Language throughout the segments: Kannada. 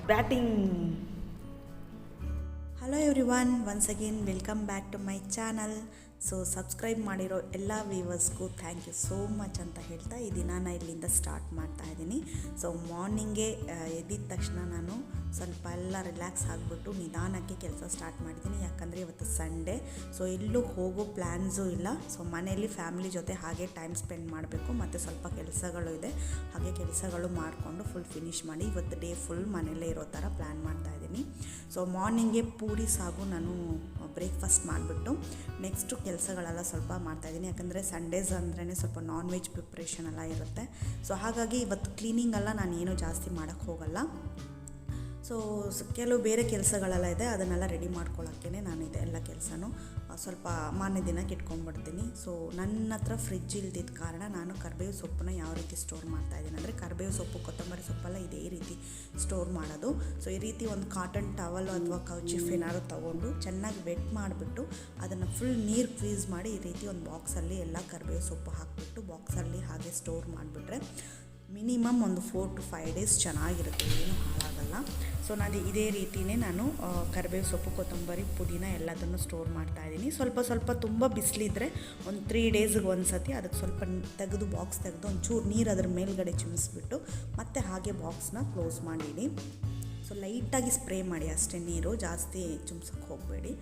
Batting. Hello everyone, once again welcome back to my channel. So subscribe ಮಾಡಿರೋ ಎಲ್ಲ ವ್ಯೂವರ್ಸ್ಗೂ ಥ್ಯಾಂಕ್ ಯು ಸೋ ಮಚ್ ಅಂತ ಹೇಳ್ತಾ ಈ ದಿನ ಇಲ್ಲಿಂದ ಸ್ಟಾರ್ಟ್ ಮಾಡ್ತಾ ಇದ್ದೀನಿ. ಸೊ ಮಾರ್ನಿಂಗೇ ಎದ್ದಿದ ತಕ್ಷಣ ನಾನು ಸ್ವಲ್ಪ ಎಲ್ಲ ರಿಲ್ಯಾಕ್ಸ್ ಆಗಿಬಿಟ್ಟು ನಿಧಾನಕ್ಕೆ ಕೆಲಸ ಸ್ಟಾರ್ಟ್ ಮಾಡಿದ್ದೀನಿ. ಯಾಕಂದರೆ ಇವತ್ತು ಸಂಡೇ, ಸೊ ಎಲ್ಲೂ ಹೋಗೋ ಪ್ಲ್ಯಾನ್ಸು ಇಲ್ಲ. ಸೊ ಮನೆಯಲ್ಲಿ ಫ್ಯಾಮಿಲಿ ಜೊತೆ ಹಾಗೆ ಟೈಮ್ ಸ್ಪೆಂಡ್ ಮಾಡಬೇಕು. ಮತ್ತು ಸ್ವಲ್ಪ ಕೆಲಸಗಳು ಇದೆ, ಹಾಗೆ ಕೆಲಸಗಳು ಮಾಡಿಕೊಂಡು ಫುಲ್ ಫಿನಿಷ್ ಮಾಡಿ ಇವತ್ತು ಡೇ ಫುಲ್ ಮನೆಯಲ್ಲೇ ಇರೋ ಥರ ಪ್ಲ್ಯಾನ್ ಮಾಡ್ತಾಯಿದ್ದೀನಿ. ಸೊ ಮಾರ್ನಿಂಗೇ ಪೂರಿ ಸಾಗು ನಾನು ಬ್ರೇಕ್ಫಾಸ್ಟ್ ಮಾಡಿಬಿಟ್ಟು ನೆಕ್ಸ್ಟು ಕೆಲಸಗಳೆಲ್ಲ ಸ್ವಲ್ಪ ಮಾಡ್ತಾಯಿದ್ದೀನಿ. ಯಾಕಂದರೆ ಸಂಡೇಸ್ ಅಂದ್ರೇ ಸ್ವಲ್ಪ ನಾನ್ ವೆಜ್ ಪ್ರಿಪ್ರೇಷನ್ ಎಲ್ಲ ಇರುತ್ತೆ. ಸೊ ಹಾಗಾಗಿ ಇವತ್ತು ಕ್ಲೀನಿಂಗೆಲ್ಲ ನಾನು ಏನೂ ಜಾಸ್ತಿ ಮಾಡೋಕ್ಕೆ ಹೋಗಲ್ಲ. ಸೊ ಕೆಲವು ಬೇರೆ ಕೆಲಸಗಳೆಲ್ಲ ಇದೆ, ಅದನ್ನೆಲ್ಲ ರೆಡಿ ಮಾಡ್ಕೊಳ್ಳೋಕ್ಕೇ ನಾನು ಇದೆಲ್ಲ ಕೆಲಸನೂ ಸ್ವಲ್ಪ ಮಾರನೇ ದಿನಕ್ಕೆ ಇಟ್ಕೊಂಡ್ಬಿಡ್ತೀನಿ. ಸೊ ನನ್ನ ಹತ್ರ ಫ್ರಿಡ್ಜ್ ಇಲ್ದಿದ್ದ ಕಾರಣ ನಾನು ಕರಿಬೇವು ಸೊಪ್ಪನ್ನ ಯಾವ ರೀತಿ ಸ್ಟೋರ್ ಮಾಡ್ತಾಯಿದ್ದೀನಿ ಅಂದರೆ, ಕರಿಬೇವು ಸೊಪ್ಪು, ಕೊತ್ತಂಬರಿ ಸೊಪ್ಪೆಲ್ಲ ಇದೇ ರೀತಿ ಸ್ಟೋರ್ ಮಾಡೋದು. ಸೊ ಈ ರೀತಿ ಒಂದು ಕಾಟನ್ ಟವಲ್ ಅಥವಾ ಕರ್ಚೀಫ್ ಏನಾದ್ರು ತೊಗೊಂಡು ಚೆನ್ನಾಗಿ ವೆಟ್ ಮಾಡಿಬಿಟ್ಟು ಅದನ್ನು ಫುಲ್ ನೀರು ಫ್ರೀಸ್ ಮಾಡಿ ಈ ರೀತಿ ಒಂದು ಬಾಕ್ಸಲ್ಲಿ ಎಲ್ಲ ಕರಿಬೇವು ಸೊಪ್ಪು ಹಾಕಿಬಿಟ್ಟು ಬಾಕ್ಸಲ್ಲಿ ಹಾಗೆ ಸ್ಟೋರ್ ಮಾಡಿಬಿಟ್ರೆ ಮಿನಿಮಮ್ ಒಂದು 4 to 5 days ಚೆನ್ನಾಗಿರುತ್ತೆ, ಏನೂ ಹಾಳಾಗಲ್ಲ. ಸೊ ನಾನು ಇದೇ ರೀತಿಯೇ ನಾನು ಕರಿಬೇವು ಸೊಪ್ಪು, ಕೊತ್ತಂಬರಿ, ಪುದೀನ ಎಲ್ಲದನ್ನು ಸ್ಟೋರ್ ಮಾಡ್ತಾಯಿದ್ದೀನಿ. ಸ್ವಲ್ಪ ತುಂಬ ಬಿಸಿಲಿದ್ರೆ ಒಂದು 3 daysಗೆ ಒಂದು ಸತಿ ಅದಕ್ಕೆ ಸ್ವಲ್ಪ ತೆಗೆದು ಬಾಕ್ಸ್ ತೆಗೆದು ಒಂಚೂರು ನೀರು ಅದ್ರ ಮೇಲ್ಗಡೆ ಚಿಮಿಸ್ಬಿಟ್ಟು ಮತ್ತೆ ಹಾಗೆ ಬಾಕ್ಸ್ನ ಕ್ಲೋಸ್ ಮಾಡಿಡಿ. ಸೊ ಲೈಟಾಗಿ ಸ್ಪ್ರೇ ಮಾಡಿ ಅಷ್ಟೇ, ನೀರು ಜಾಸ್ತಿ ಚುಮ್ಸೋಕ್ಕೆ ಹೋಗಬೇಡಿ.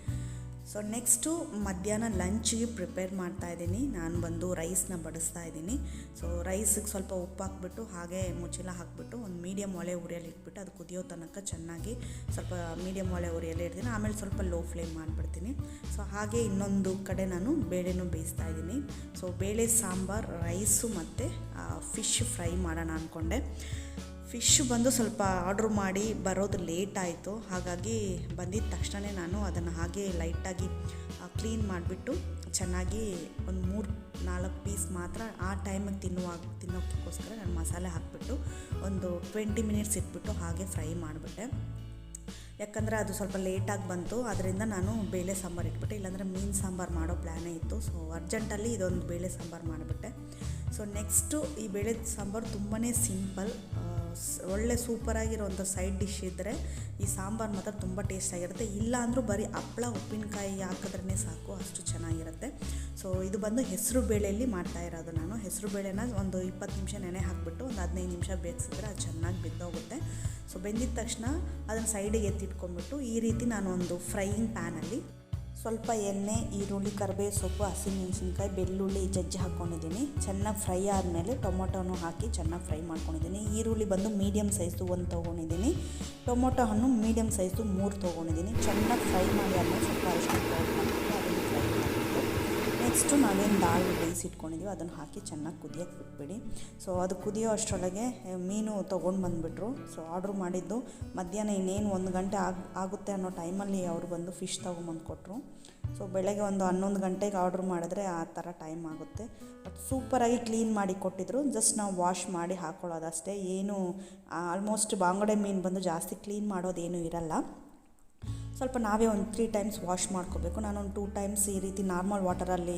ಸೊ ನೆಕ್ಸ್ಟು ಮಧ್ಯಾಹ್ನ ಲಂಚ್ಗೆ ಪ್ರಿಪೇರ್ ಮಾಡ್ತಾಯಿದ್ದೀನಿ. ನಾನು ಬಂದು ರೈಸ್ನ ಬಡಿಸ್ತಾ ಇದ್ದೀನಿ. ಸೊ ರೈಸಿಗೆ ಸ್ವಲ್ಪ ಉಪ್ಪು ಹಾಕ್ಬಿಟ್ಟು ಹಾಗೆ ಮುಚ್ಚಳ ಹಾಕಿಬಿಟ್ಟು ಒಂದು ಮೀಡಿಯಮ್ ಒಲೆ ಉರಿಯಲ್ಲಿ ಇಟ್ಬಿಟ್ಟು ಅದು ಕುದಿಯೋ ತನಕ ಚೆನ್ನಾಗಿ ಸ್ವಲ್ಪ ಮೀಡಿಯಮ್ ಒಲೆ ಉರಿಯಲ್ಲಿ ಇಡ್ತೀನಿ. ಆಮೇಲೆ ಸ್ವಲ್ಪ ಲೋ ಫ್ಲೇಮ್ ಮಾಡಿಬಿಡ್ತೀನಿ. ಸೊ ಹಾಗೆ ಇನ್ನೊಂದು ಕಡೆ ನಾನು ಬೇಳೆನೂ ಬೇಯಿಸ್ತಾ ಇದ್ದೀನಿ. ಸೊ ಬೇಳೆ ಸಾಂಬಾರು, ರೈಸು ಮತ್ತು ಫಿಶ್ ಫ್ರೈ ಮಾಡೋಣ ಅಂದ್ಕೊಂಡೆ. ಫಿಶ್ ಬಂದು ಸ್ವಲ್ಪ ಆರ್ಡ್ರ್ ಮಾಡಿ ಬರೋದು ಲೇಟ್ ಆಯಿತು. ಹಾಗಾಗಿ ಬಂದಿದ್ದ ತಕ್ಷಣ ನಾನು ಅದನ್ನು ಹಾಗೆ ಲೈಟಾಗಿ ಕ್ಲೀನ್ ಮಾಡಿಬಿಟ್ಟು ಚೆನ್ನಾಗಿ ಒಂದು 3-4 ಪೀಸ್ ಮಾತ್ರ ಆ ಟೈಮಿಗೆ ತಿನ್ನೋಕ್ಕೋಸ್ಕರ ನಾನು ಮಸಾಲೆ ಹಾಕಿಬಿಟ್ಟು ಒಂದು 20 minutes ಇಟ್ಬಿಟ್ಟು ಹಾಗೆ ಫ್ರೈ ಮಾಡಿಬಿಟ್ಟೆ. ಯಾಕಂದರೆ ಅದು ಸ್ವಲ್ಪ ಲೇಟಾಗಿ ಬಂತು, ಅದರಿಂದ ನಾನು ಬೇಳೆ ಸಾಂಬಾರು ಇಟ್ಬಿಟ್ಟೆ. ಇಲ್ಲಾಂದರೆ ಮೀನು ಸಾಂಬಾರು ಮಾಡೋ ಪ್ಲ್ಯಾನೇ ಇತ್ತು. ಸೊ ಅರ್ಜೆಂಟಲ್ಲಿ ಇದೊಂದು ಬೇಳೆ ಸಾಂಬಾರು ಮಾಡಿಬಿಟ್ಟೆ. ಸೊ ನೆಕ್ಸ್ಟು ಈ ಬೇಳೆ ಸಾಂಬಾರು ತುಂಬಾ ಸಿಂಪಲ್, ಒಳ್ಳೆ ಸೂಪರಾಗಿರೋಂಥ ಸೈಡ್ ಡಿಶ್ ಇದ್ದರೆ ಈ ಸಾಂಬಾರು ಮಾತ್ರ ತುಂಬ ಟೇಸ್ಟಾಗಿರುತ್ತೆ. ಇಲ್ಲ ಅಂದರೂ ಬರೀ ಹಪ್ಪಳ ಉಪ್ಪಿನಕಾಯಿ ಹಾಕಿದ್ರೇ ಸಾಕು, ಅಷ್ಟು ಚೆನ್ನಾಗಿರುತ್ತೆ. ಸೊ ಇದು ಬಂದು ಹೆಸರು ಬೇಳೆಯಲ್ಲಿ ಮಾಡ್ತಾ ಇರೋದು ನಾನು. ಹೆಸರು ಬೇಳೆನ ಒಂದು 20 ನಿಮಿಷ ನೆನೆ ಹಾಕಿಬಿಟ್ಟು ಒಂದು 15 ನಿಮಿಷ ಬೇಯಿಸಿದ್ರೆ ಅದು ಚೆನ್ನಾಗಿ ಬೆಂದೋಗುತ್ತೆ. ಸೊ ಬೆಂದಿದ ತಕ್ಷಣ ಅದನ್ನು ಸೈಡಿಗೆ ಎತ್ತಿಟ್ಕೊಂಡ್ಬಿಟ್ಟು ಈ ರೀತಿ ನಾನು ಒಂದು ಫ್ರೈಯಿಂಗ್ ಪ್ಯಾನಲ್ಲಿ ಸ್ವಲ್ಪ ಎಣ್ಣೆ, ಈರುಳ್ಳಿ, ಕರಿಬೇವು ಸೊಪ್ಪು, ಹಸಿಮೆಣಸಿನ್ಕಾಯಿ, ಬೆಳ್ಳುಳ್ಳಿ ಜಜ್ಜಿ ಹಾಕ್ಕೊಂಡಿದ್ದೀನಿ. ಚೆನ್ನಾಗಿ ಫ್ರೈ ಆದಮೇಲೆ ಟೊಮೊಟೊನೂ ಹಾಕಿ ಚೆನ್ನಾಗಿ ಫ್ರೈ ಮಾಡ್ಕೊಂಡಿದ್ದೀನಿ. ಈರುಳ್ಳಿ ಬಂದು ಮೀಡಿಯಮ್ ಸೈಜು 1 ತೊಗೊಂಡಿದ್ದೀನಿ. ಟೊಮೊಟೊ ಹಣ್ಣು ಮೀಡಿಯಮ್ ಸೈಜು 3 ತೊಗೊಂಡಿದ್ದೀನಿ. ಚೆನ್ನಾಗಿ ಫ್ರೈ ಮಾಡಿ ಆದಮೇಲೆ ಸ್ವಲ್ಪ ಅರಿಶಿನ ಪೌಡರ್ ಹಾಕಿಬಿಟ್ಟು ಅದನ್ನು ಫ್ರೈ ಮಾಡಿಬಿಟ್ಟು ನೆಕ್ಸ್ಟು ನಾವೇನು ದಾಲ್ ಬೇಯಿಸಿಟ್ಕೊಂಡಿದ್ದೀವಿ ಅದನ್ನು ಹಾಕಿ ಚೆನ್ನಾಗಿ ಕುದಿಯೋಕ್ಕೆ ಬಿಟ್ಬಿಡಿ. ಸೊ ಅದು ಕುದಿಯೋ ಅಷ್ಟರೊಳಗೆ ಮೀನು ತೊಗೊಂಡು ಬಂದುಬಿಟ್ರು. ಸೊ ಆರ್ಡ್ರ್ ಮಾಡಿದ್ದು ಮಧ್ಯಾಹ್ನ ಇನ್ನೇನು 1 ಗಂಟೆ ಆಗುತ್ತೆ ಅನ್ನೋ ಟೈಮಲ್ಲಿ ಅವರು ಬಂದು ಫಿಶ್ ತೊಗೊಂಬಂದು ಕೊಟ್ಟರು. ಸೊ ಬೆಳಗ್ಗೆ ಒಂದು 11 ಗಂಟೆಗೆ ಆರ್ಡ್ರ್ ಮಾಡಿದ್ರೆ ಆ ಥರ ಟೈಮ್ ಆಗುತ್ತೆ. ಬಟ್ ಸೂಪರಾಗಿ ಕ್ಲೀನ್ ಮಾಡಿ ಕೊಟ್ಟಿದ್ರು. ಜಸ್ಟ್ ನಾವು ವಾಶ್ ಮಾಡಿ ಹಾಕ್ಕೊಳ್ಳೋದಷ್ಟೇ. ಏನು ಆಲ್ಮೋಸ್ಟ್ ಬಾಂಗಡೆ ಮೀನು ಬಂದು ಜಾಸ್ತಿ ಕ್ಲೀನ್ ಮಾಡೋದೇನೂ ಇರಲ್ಲ. ಸ್ವಲ್ಪ ನಾವೇ ಒಂದು 3 times ವಾಶ್ ಮಾಡ್ಕೋಬೇಕು. ನಾನೊಂದು 2 times ಈ ರೀತಿ ನಾರ್ಮಲ್ ವಾಟರಲ್ಲಿ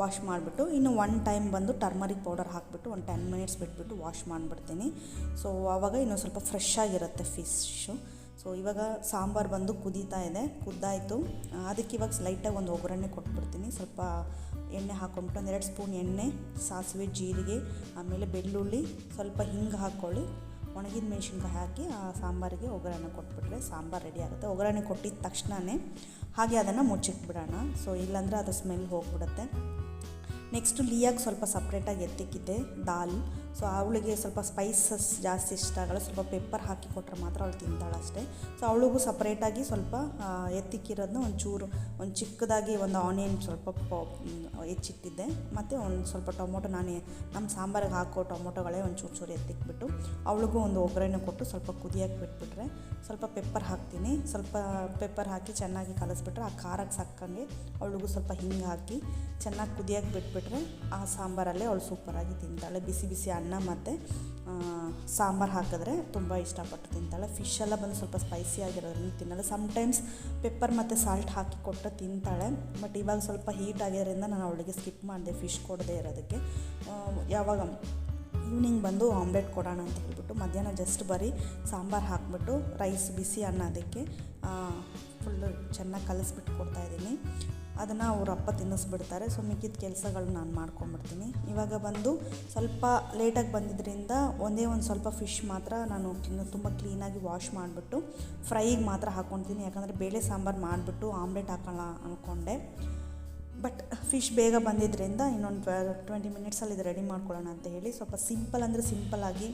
ವಾಶ್ ಮಾಡಿಬಿಟ್ಟು ಇನ್ನು 1 time ಬಂದು ಟರ್ಮರಿಕ್ ಪೌಡರ್ ಹಾಕಿಬಿಟ್ಟು ಒಂದು 10 minutes ಬಿಟ್ಬಿಟ್ಟು ವಾಶ್ ಮಾಡಿಬಿಡ್ತೀನಿ. ಸೊ ಆವಾಗ ಇನ್ನೂ ಸ್ವಲ್ಪ ಫ್ರೆಶ್ ಆಗಿರುತ್ತೆ ಫಿಶ್ಶು. ಸೊ ಇವಾಗ ಸಾಂಬಾರು ಬಂದು ಕುದೀತಾ ಇದೆ, ಕುದ್ದಾಯಿತು. ಅದಕ್ಕೆ ಇವಾಗ ಲೈಟಾಗಿ ಒಂದು ಒಗ್ಗರಣೆ ಕೊಟ್ಬಿಡ್ತೀನಿ. ಸ್ವಲ್ಪ ಎಣ್ಣೆ ಹಾಕ್ಕೊಂಬಿಟ್ಟು 2 ಸ್ಪೂನ್ ಎಣ್ಣೆ, ಸಾಸಿವೆ, ಜೀರಿಗೆ, ಆಮೇಲೆ ಬೆಳ್ಳುಳ್ಳಿ, ಸ್ವಲ್ಪ ಹಿಂಗೆ ಹಾಕ್ಕೊಳ್ಳಿ, ಒಣಗಿದ ಮೆಣಸಿನ್ಕಾಯಿ ಹಾಕಿ ಆ ಸಾಂಬಾರಿಗೆ ಒಗ್ಗರಣೆ ಕೊಟ್ಬಿಟ್ರೆ ಸಾಂಬಾರು ರೆಡಿ ಆಗುತ್ತೆ. ಒಗ್ಗರಣೆ ಕೊಟ್ಟಿದ್ದ ತಕ್ಷಣವೇ ಹಾಗೆ ಅದನ್ನು ಮುಚ್ಚಿಟ್ಬಿಡೋಣ. ಸೊ ಇಲ್ಲಾಂದರೆ ಅದು ಸ್ಮೆಲ್ ಹೋಗಿಬಿಡುತ್ತೆ. ನೆಕ್ಸ್ಟು ಲಿಯಾಗೆ ಸ್ವಲ್ಪ ಸಪ್ರೇಟಾಗಿ ಎತ್ತಿಕ್ಕಿದ್ದೆ ದಾಲ್. ಸೊ ಅವಳಿಗೆ ಸ್ವಲ್ಪ ಸ್ಪೈಸಸ್ ಜಾಸ್ತಿ ಇಷ್ಟ ಆಗಲ್ಲ, ಸ್ವಲ್ಪ ಪೆಪ್ಪರ್ ಹಾಕಿ ಕೊಟ್ಟರೆ ಮಾತ್ರ ಅವಳು ತಿಂತಾಳೆ ಅಷ್ಟೇ. ಸೊ ಅವಳಿಗೂ ಸಪ್ರೇಟಾಗಿ ಸ್ವಲ್ಪ ಎತ್ತಿಕ್ಕಿರೋದನ್ನ ಒಂದು ಚಿಕ್ಕದಾಗಿ ಒಂದು ಆನಿಯನ್ ಸ್ವಲ್ಪ ಹೆಚ್ಚಿಟ್ಟಿದ್ದೆ. ಮತ್ತು ಒಂದು ಸ್ವಲ್ಪ ಟೊಮೊಟೊ ನಮ್ಮ ಸಾಂಬಾರಿಗೆ ಹಾಕೋ ಟೊಮೊಟೊಗಳೇ ಒಂದು ಚೂರು ಎತ್ತಿಕ್ಬಿಟ್ಟು ಅವಳಿಗೂ ಒಂದು ಒಗ್ಗರಣೆ ಕೊಟ್ಟು ಸ್ವಲ್ಪ ಕುದಿಯೋಕ್ಕೆ ಬಿಟ್ಬಿಟ್ರೆ ಸ್ವಲ್ಪ ಪೆಪ್ಪರ್ ಹಾಕ್ತೀನಿ. ಸ್ವಲ್ಪ ಪೆಪ್ಪರ್ ಹಾಕಿ ಚೆನ್ನಾಗಿ ಕಲಿಸ್ಬಿಟ್ರೆ ಆ ಖಾರಕ್ಕೆ ಸಾಕಂಗೆ ಅವಳಿಗೂ ಸ್ವಲ್ಪ ಹಿಂಗೆ ಹಾಕಿ ಚೆನ್ನಾಗಿ ಕುದಿಯೋಕ್ಕೆ ಬಿಟ್ಬಿಟ್ರೆ ಆ ಸಾಂಬಾರಲ್ಲೇ ಅವಳು ಸೂಪರಾಗಿ ತಿಂತಾಳೆ. ಬಿಸಿ ಬಿಸಿ ಅನ್ನ ಮತ್ತು ಸಾಂಬಾರು ಹಾಕಿದ್ರೆ ತುಂಬ ಇಷ್ಟಪಟ್ಟು ತಿಂತಾಳೆ. ಫಿಶೆಲ್ಲ ಬಂದು ಸ್ವಲ್ಪ ಸ್ಪೈಸಿ ಆಗಿರೋದ್ರಿಂದ ತಿನ್ನಲ್ಲ. ಸಮ್ಟೈಮ್ಸ್ ಪೆಪ್ಪರ್ ಮತ್ತು ಸಾಲ್ಟ್ ಹಾಕಿ ಕೊಟ್ಟರೆ ತಿಂತಾಳೆ. ಬಟ್ ಇವಾಗ ಸ್ವಲ್ಪ ಹೀಟ್ ಆಗಿರೋದ್ರಿಂದ ನಾನು ಅವಳಿಗೆ ಸ್ಕಿಪ್ ಮಾಡಿದೆ ಫಿಶ್ ಕೊಡದೇ ಇರೋದಕ್ಕೆ. ಈವ್ನಿಂಗ್ ಬಂದು ಆಮ್ಲೆಟ್ ಕೊಡೋಣ ಅಂತ ಹೇಳ್ಬಿಟ್ಟು ಮಧ್ಯಾಹ್ನ ಜಸ್ಟ್ ಬರೀ ಸಾಂಬಾರು ಹಾಕ್ಬಿಟ್ಟು ರೈಸ್ ಬಿಸಿ ಅನ್ನೋದಕ್ಕೆ ಫುಲ್ಲು ಚೆನ್ನಾಗಿ ಕಲಿಸ್ಬಿಟ್ಟು ಕೊಡ್ತಾಯಿದ್ದೀನಿ. ಅದನ್ನು ಅವ್ರ ಅಪ್ಪ ತಿನ್ನಿಸ್ಬಿಡ್ತಾರೆ. ಸೊ ಮಿಕ್ಕಿದ ಕೆಲಸಗಳು ನಾನು ಮಾಡ್ಕೊಂಬಿಡ್ತೀನಿ. ಇವಾಗ ಬಂದು ಸ್ವಲ್ಪ ಲೇಟಾಗಿ ಬಂದಿದ್ದರಿಂದ ಒಂದೇ ಒಂದು ಸ್ವಲ್ಪ ಫಿಶ್ ಮಾತ್ರ ನಾನು ತುಂಬ ಕ್ಲೀನಾಗಿ ವಾಶ್ ಮಾಡಿಬಿಟ್ಟು ಫ್ರೈಗೆ ಮಾತ್ರ ಹಾಕ್ಕೊಳ್ತೀನಿ. ಯಾಕಂದರೆ ಬೇಳೆ ಸಾಂಬಾರು ಮಾಡಿಬಿಟ್ಟು ಆಮ್ಲೆಟ್ ಹಾಕೋಣ ಅಂದ್ಕೊಂಡೆ. ಬಟ್ ಫಿಶ್ ಬೇಗ ಬಂದಿದ್ದರಿಂದ ಇನ್ನೊಂದು 20 ಮಿನಿಟ್ಸಲ್ಲಿ ಇದು ರೆಡಿ ಮಾಡ್ಕೊಳ್ಳೋಣ ಅಂತ ಹೇಳಿ ಸ್ವಲ್ಪ ಸಿಂಪಲ್ಲಾಗಿ